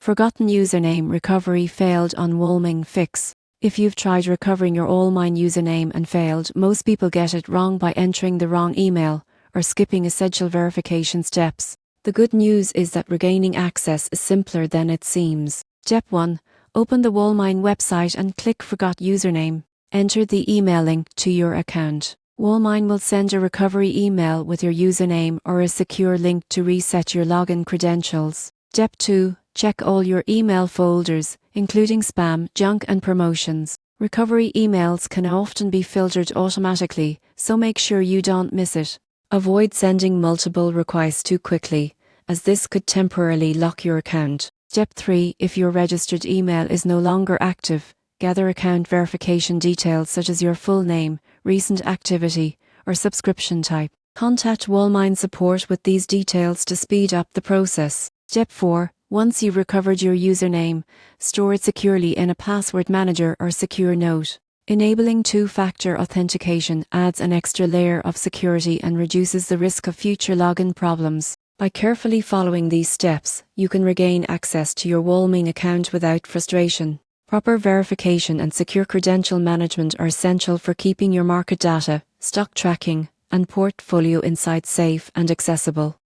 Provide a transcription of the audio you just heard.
Forgotten username recovery failed on Wallmine Fix. If you've tried recovering your Wallmine username and failed, most people get it wrong by entering the wrong email or skipping essential verification steps. The good news is that regaining access is simpler than it seems. Step 1. Open the Wallmine website and click Forgot Username. Enter the email link to your account. Wallmine will send a recovery email with your username or a secure link to reset your login credentials. Step 2. Check all your email folders, including spam, junk and promotions. Recovery emails can often be filtered automatically, so make sure you don't miss it. Avoid sending multiple requests too quickly, as this could temporarily lock your account. Step 3. If your registered email is no longer active, gather account verification details such as your full name, recent activity, or subscription type. Contact Wallmine support with these details to speed up the process. Step 4. Once you've recovered your username, store it securely in a password manager or secure note. Enabling two-factor authentication adds an extra layer of security and reduces the risk of future login problems. By carefully following these steps, you can regain access to your Wallmine account without frustration. Proper verification and secure credential management are essential for keeping your market data, stock tracking, and portfolio insights safe and accessible.